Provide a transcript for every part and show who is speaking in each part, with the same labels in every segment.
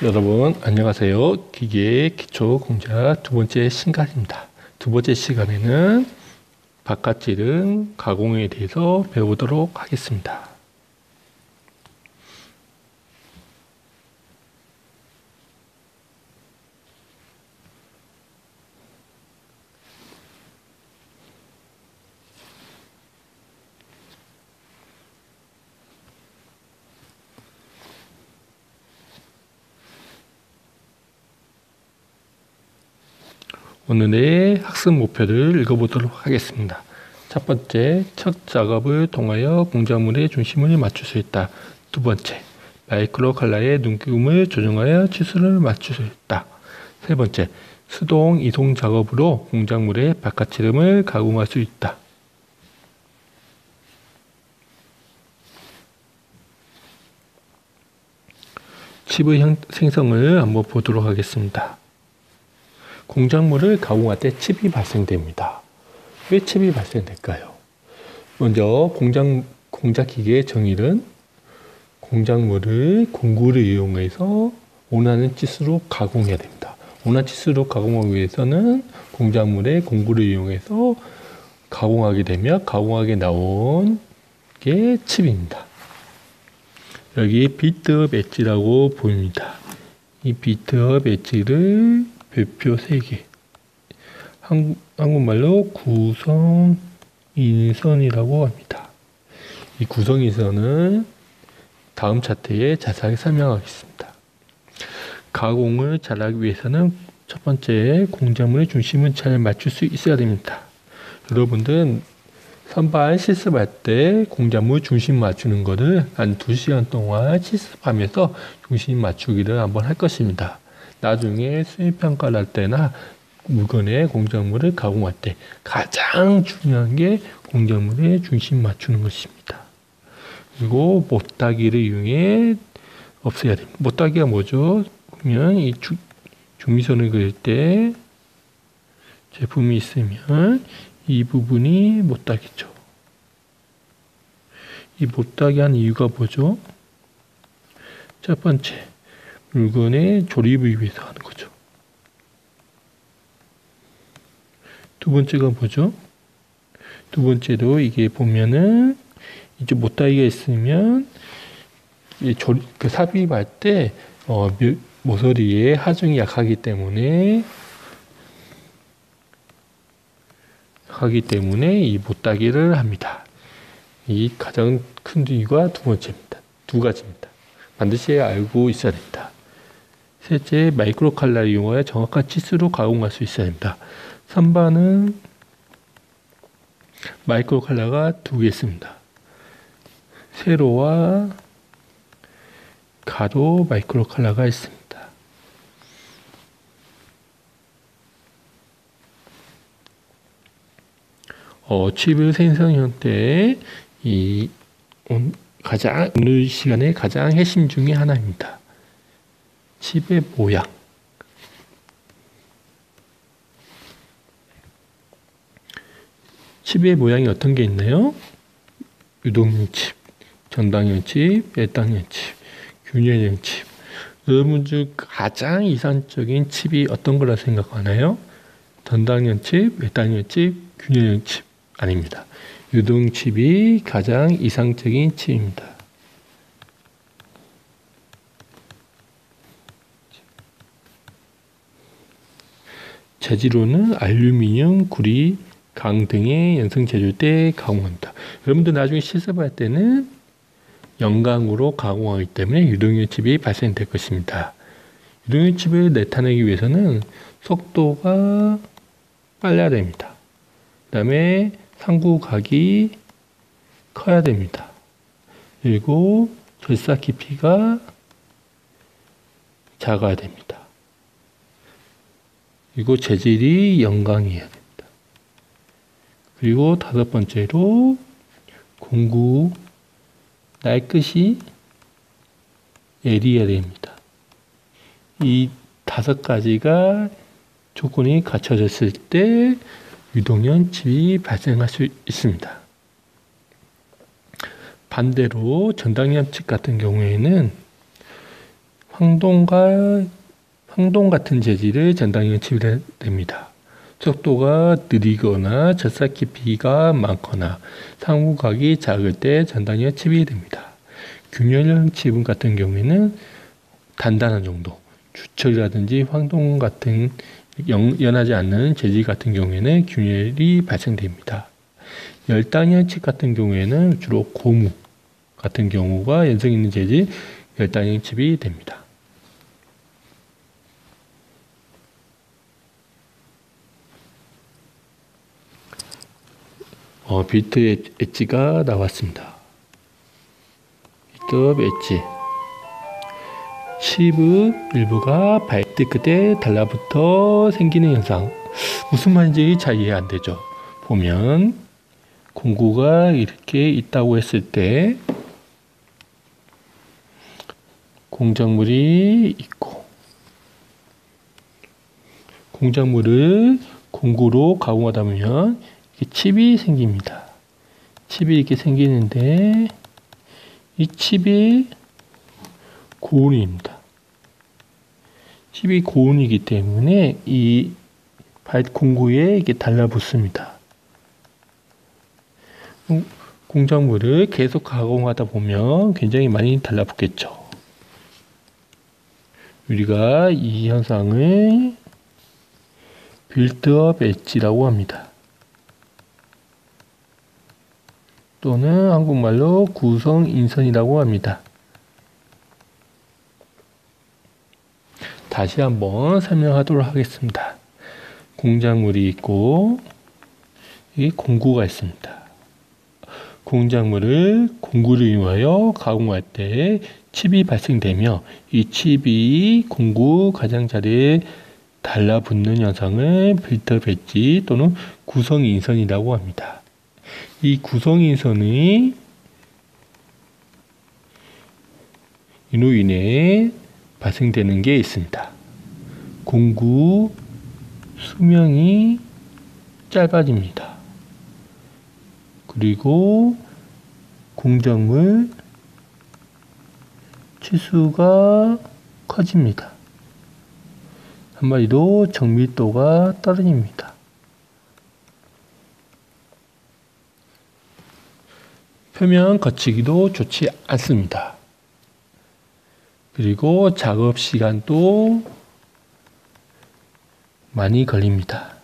Speaker 1: 여러분 안녕하세요. 기계 기초 공작 두 번째 시간입니다. 두 번째 시간에는 바깥지름 가공에 대해서 배우도록 하겠습니다. 오늘의 학습 목표를 읽어보도록 하겠습니다. 첫 번째, 척 작업을 통하여 공작물의 중심을 맞출 수 있다. 두 번째, 마이크로 칼라의 눈금을 조정하여 치수를 맞출 수 있다. 세 번째, 수동 이송 작업으로 공작물의 바깥지름을 가공할 수 있다. 칩의 생성을 한번 보도록 하겠습니다. 공작물을 가공할 때 칩이 발생됩니다. 왜 칩이 발생될까요? 먼저 공작기계의 정의는 공작물을 공구를 이용해서 원하는 치수로 가공해야 됩니다. 원하는 치수로 가공하기 위해서는 공작물의 공구를 이용해서 가공하게 되면 가공하게 나온 게 칩입니다. 여기 비트업 엣지라고 보입니다. 이 비트업 엣지를 별표 3개, 한국말로 구성인선이라고 합니다. 이 구성인선은 다음 차트에 자세하게 설명하겠습니다. 가공을 잘하기 위해서는 첫 번째, 공작물의 중심을 잘 맞출 수 있어야 됩니다. 여러분들은 선반 실습할 때 공작물 중심 맞추는 거를 한 2시간 동안 실습하면서 중심 맞추기를 한번 할 것입니다. 나중에 수입평가를 할 때나 물건의 공작물을 가공할 때 가장 중요한 게 공작물의 중심 맞추는 것입니다. 그리고 못따기를 이용해 없애야 됩니다. 못따기가 뭐죠? 그러면 이 중미선을 그릴 때 제품이 있으면 이 부분이 못따기죠. 이 못따기 한 이유가 뭐죠? 첫 번째, 물건의 조립을 위해서 하는 거죠. 두 번째가 뭐죠? 두 번째도 이게 보면은 이제 못따기가 있으면 삽입할 때 모서리에 하중이 약하기 때문에 이 못따기를 합니다. 이 가장 큰 이유가 두 번째입니다. 두 가지입니다. 반드시 알고 있어야 됩니다. 셋째, 마이크로 칼라를 이용하여 정확한 치수로 가공할 수 있어야 됩니다. 선반은 마이크로 칼라가 2개 있습니다. 세로와 가로 마이크로 칼라가 있습니다. 칩의 생성 형태 오늘 시간에 가장 핵심 중에 하나입니다. 칩의 모양. 칩의 모양이 어떤 게 있나요? 유동형 칩, 전당형 칩, 외당형 칩, 균열형 칩. 여러분 중 가장 이상적인 칩이 어떤 거라 생각하나요? 전당형 칩, 외당형 칩, 균열형 칩. 아닙니다. 유동 칩이 가장 이상적인 칩입니다. 재질로는 알루미늄, 구리, 강 등의 연성 재질 때 가공한다. 여러분들 나중에 실습할 때는 영광으로 가공하기 때문에 유동형 칩이 발생될 것입니다. 유동형 칩을 나타내기 위해서는 속도가 빨라야 됩니다. 그 다음에 상구각이 커야 됩니다. 그리고 절사 깊이가 작아야 됩니다. 그리고 재질이 영광이어야 됩니다. 그리고 다섯 번째로 공구 날끝이 예리해야 됩니다. 이 5가지가 조건이 갖춰졌을 때 유동형 칩이 발생할 수 있습니다. 반대로 전당형 칩 같은 경우에는 황동 같은 재질의 전당형은 칩입됩니다. 속도가 느리거나 절삭 깊이가 많거나 상부각이 작을 때 전당형은 칩이 됩니다. 균열형 칩 같은 경우에는 단단한 정도, 주철이라든지 황동 같은 연하지 않는 재질 같은 경우에는 균열이 발생됩니다. 열당형 칩 같은 경우에는 주로 고무 같은 경우가 연성 있는 재질 열당형 칩이 됩니다. 빌트 엣지가 나왔습니다. 빌트 엣지. 칩의 일부가 발트 끝에 달라붙어 생기는 현상. 무슨 말인지 잘 이해 안 되죠. 보면 공구가 이렇게 있다고 했을 때 공작물이 있고 공작물을 공구로 가공하다 보면 이렇게 칩이 생깁니다. 칩이 이렇게 생기는데 이 칩이 고온입니다. 칩이 고온이기 때문에 이 공구에 이렇게 달라붙습니다. 공작물을 계속 가공하다 보면 굉장히 많이 달라붙겠죠. 우리가 이 현상을 빌트업 엣지라고 합니다. 또는 한국말로 구성 인선이라고 합니다. 다시 한번 설명하도록 하겠습니다. 공작물이 있고 이 공구가 있습니다. 공작물을 공구를 이용하여 가공할 때 칩이 발생되며 이 칩이 공구 가장자리에 달라붙는 현상을 빌트업 엣지 또는 구성 인선이라고 합니다. 이 구성 인선이 이로 인해 발생되는 게 있습니다. 공구 수명이 짧아집니다. 그리고 공작물 치수가 커집니다. 한마디로 정밀도가 떨어집니다. 표면 거치기도 좋지 않습니다. 그리고 작업 시간도 많이 걸립니다.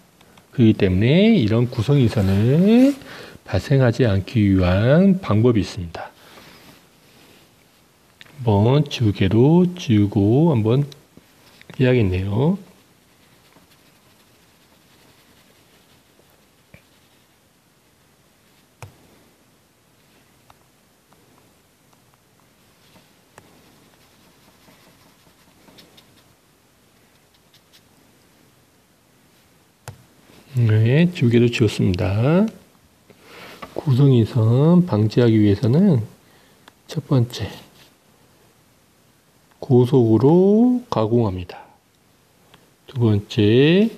Speaker 1: 그렇기 때문에 이런 구성 인선을 발생하지 않기 위한 방법이 있습니다. 한번 지우개로 지우고 한번 해야겠네요. 네, 지우개로 지웠습니다. 구성인선 방지하기 위해서는 첫 번째, 고속으로 가공합니다. 두 번째,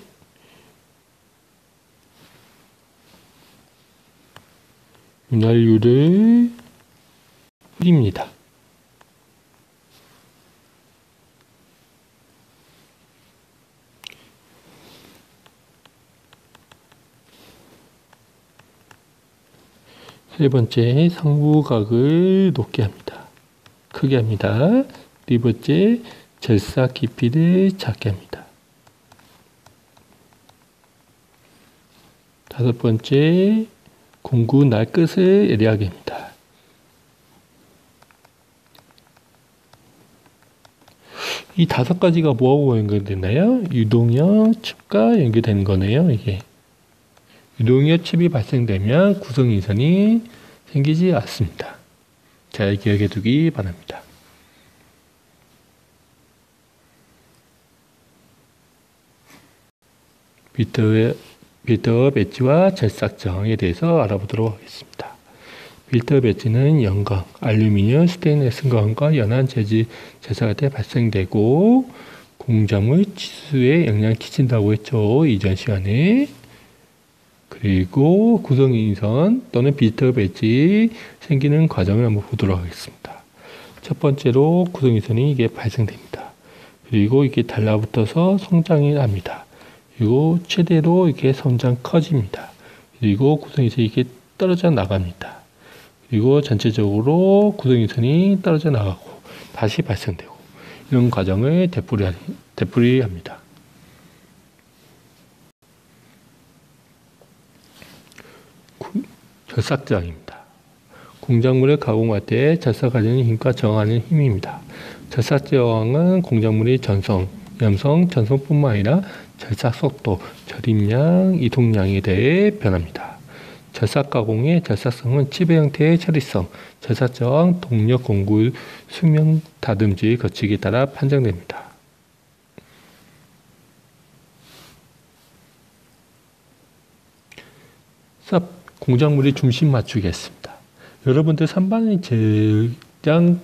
Speaker 1: 윤활유를 뿌립니다. 세 번째, 상부각을 높게 합니다. 크게 합니다. 네 번째, 절삭 깊이를 작게 합니다. 다섯 번째, 공구 날 끝을 예리하게 합니다. 이 다섯 가지가 뭐하고 연결되나요? 유동형 칩과 연결되는 거네요, 이게. 유동형 칩이 발생되면 구성인선이 생기지 않습니다. 잘 기억해 두기 바랍니다. 빌트업 엣지와 절삭정에 대해서 알아보도록 하겠습니다. 빌트업 엣지는 연광, 알루미늄, 스테인리스건과 연한 재질 절삭할 때 발생되고 공작물 치수에 영향을 끼친다고 했죠. 이전 시간에. 그리고 구성인선 또는 빌트업 엣지 생기는 과정을 한번 보도록 하겠습니다. 첫 번째로 구성인선이 이게 발생됩니다. 그리고 이게 달라붙어서 성장이 납니다. 그리고 최대로 이렇게 성장 커집니다. 그리고 구성이선이 이렇게 떨어져 나갑니다. 그리고 전체적으로 구성이선이 떨어져 나가고 다시 발생되고 이런 과정을 되풀이합니다. 절삭저항입니다. 공작물을 가공할 때 절삭하려는 힘과 저항하는 힘입니다. 절삭저항은 공작물의 전성, 염성, 전성뿐만 아니라 절삭 속도, 절임량, 이동량에 대해 변합니다. 절삭 가공의 절삭성은 치배 형태의 처리성, 절삭저항, 동력 공구, 수명 다듬질 거치기에 따라 판정됩니다. 공작물의 중심 맞추기였습니다. 여러분들 선반의 제작할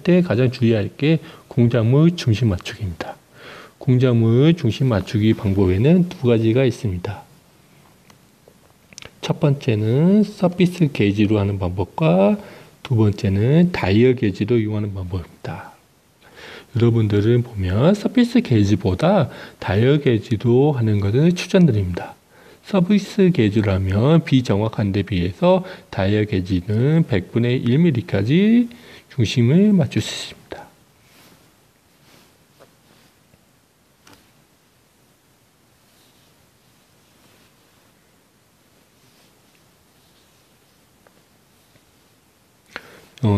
Speaker 1: 때 가장 주의할 게 공작물 중심 맞추기입니다. 공작물 중심 맞추기 방법에는 두 가지가 있습니다. 첫 번째는 서피스 게이지로 하는 방법과 두 번째는 다이얼 게이지로 이용하는 방법입니다. 여러분들은 보면 서피스 게이지보다 다이얼 게이지로 하는 것을 추천드립니다. 서피스 게이지로 하면 비정확한 데 비해서 다이얼 게이지는 100분의 1mm까지 중심을 맞출 수 있습니다.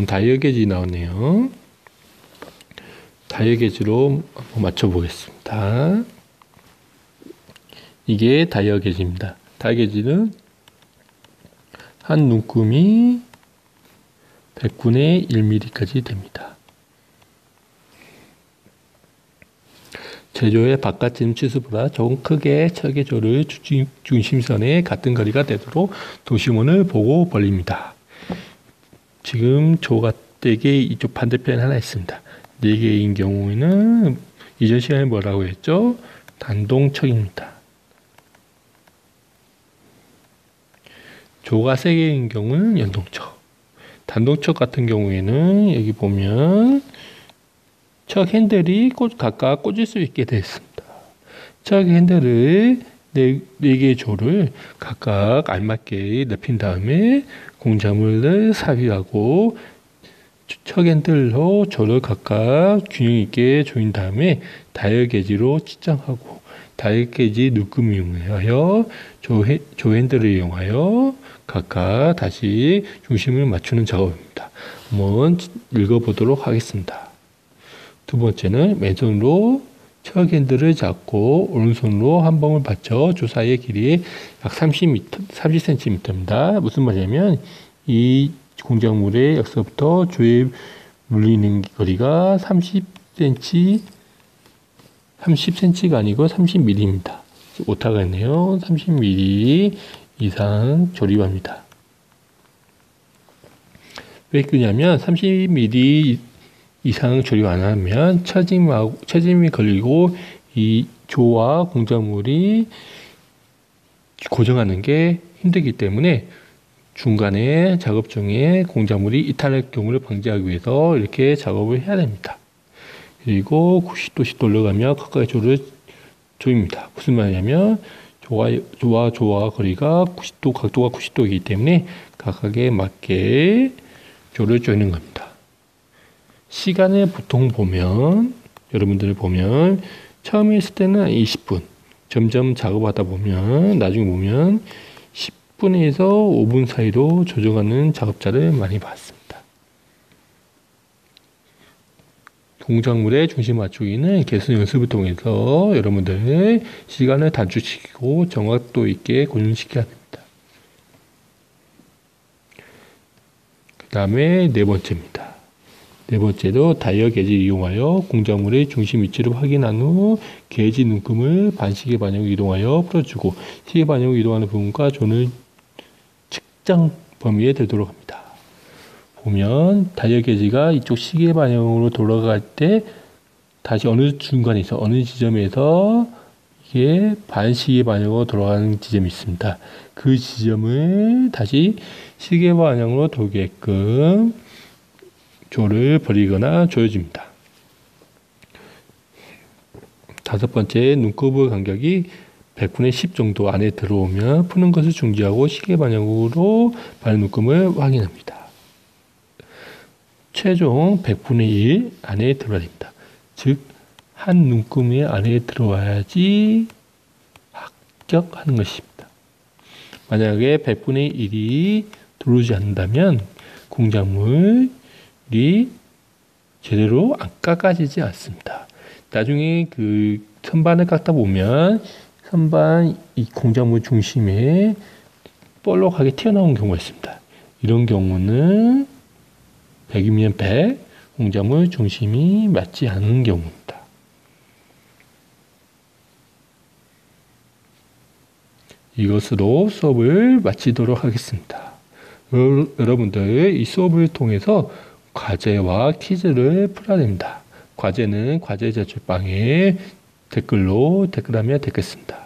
Speaker 1: 다이얼 게이지 나오네요. 다이얼 게이지로 맞춰 보겠습니다. 이게 다이얼 게이지입니다. 다이얼 게이지는 한 눈금이 100분의 1mm까지 됩니다. 제조의 바깥쯤 치수보다 조금 크게 철계조를 중심선에 같은 거리가 되도록 도심원을 보고 벌립니다. 지금 조가댁에 이쪽 반대편에 하나 있습니다. 4개인 경우에는 이전 시간에 뭐라고 했죠? 단동척입니다. 조가 3개인 경우는 연동척. 단동척 같은 경우에는 여기 보면 척 핸들이 각각 꽂을 수 있게 되어 있습니다. 척 핸들을 4개의 조를 각각 알맞게 넓힌 다음에 공작물을 삽입하고 척 핸들로 조를 각각 균형 있게 조인 다음에 다이얼 게이지로 측정하고 다이얼 게이지 눈금을 이용하여 조 핸들을 이용하여 각각 다시 중심을 맞추는 작업입니다. 한번 읽어보도록 하겠습니다. 두 번째는 왼손으로 척 핸들을 잡고 오른손으로 한 봉을 받쳐 조 사이의 길이 약 30cm입니다. 무슨 말이냐면 이 공작물의 여기서부터 조에 물리는 거리가 30cm가 아니고 30mm입니다. 오타가 있네요. 30mm 이상 조립합니다. 왜 그러냐면 30mm 이상 조립 안 하면 처짐이 걸리고 이 조와 공작물이 고정하는 게 힘들기 때문에 중간에 작업 중에 공작물이 이탈할 경우를 방지하기 위해서 이렇게 작업을 해야 됩니다. 그리고 90도씩 돌려가며 각각의 조를 조입니다. 무슨 말이냐면 조와 거리가 90도, 각도가 90도이기 때문에 각각에 맞게 조를 조이는 겁니다. 시간을 보통 보면 여러분들 보면 처음에 했을 때는 20분 점점 작업하다 보면 나중에 보면 10분에서 5분 사이로 조정하는 작업자를 많이 봤습니다. 공작물의 중심 맞추기는 개수 연습을 통해서 여러분들 시간을 단축시키고 정확도 있게 고정시켜야 됩니다. 그 다음에 네 번째입니다. 네 번째로 다이얼 게이지를 이용하여 공작물의 중심 위치를 확인한 후 게이지 눈금을 반시계 방향으로 이동하여 풀어주고 시계 방향으로 이동하는 부분과 조는 측정 범위에 들도록 합니다. 보면 다이얼 게이지가 이쪽 시계 방향으로 돌아갈 때 다시 어느 중간에서 어느 지점에서 이게 반시계 방향으로 돌아가는 지점이 있습니다. 그 지점을 다시 시계 방향으로 돌게끔 조를 벌리거나 조여줍니다. 5번째, 눈꺼풀 간격이 100분의 10 정도 안에 들어오면 푸는 것을 중지하고 시계 방향으로 발 눈금을 확인합니다. 최종 100분의 1 안에 들어야 됩니다. 즉, 한 눈금이 안에 들어와야지 합격하는 것입니다. 만약에 100분의 1이 들어오지 않는다면 공작물이 제대로 안 깎아지지 않습니다. 나중에 그 선반을 깎다 보면 선반 이 공작물 중심에 볼록하게 튀어나온 경우가 있습니다. 이런 경우는 100이면 100, 공작물 중심이 맞지 않은 경우입니다. 이것으로 수업을 마치도록 하겠습니다. 여러분들 이 수업을 통해서 과제와 퀴즈를 풀어야 됩니다. 과제는 과제 제출방에 댓글로 댓글하면 되겠습니다.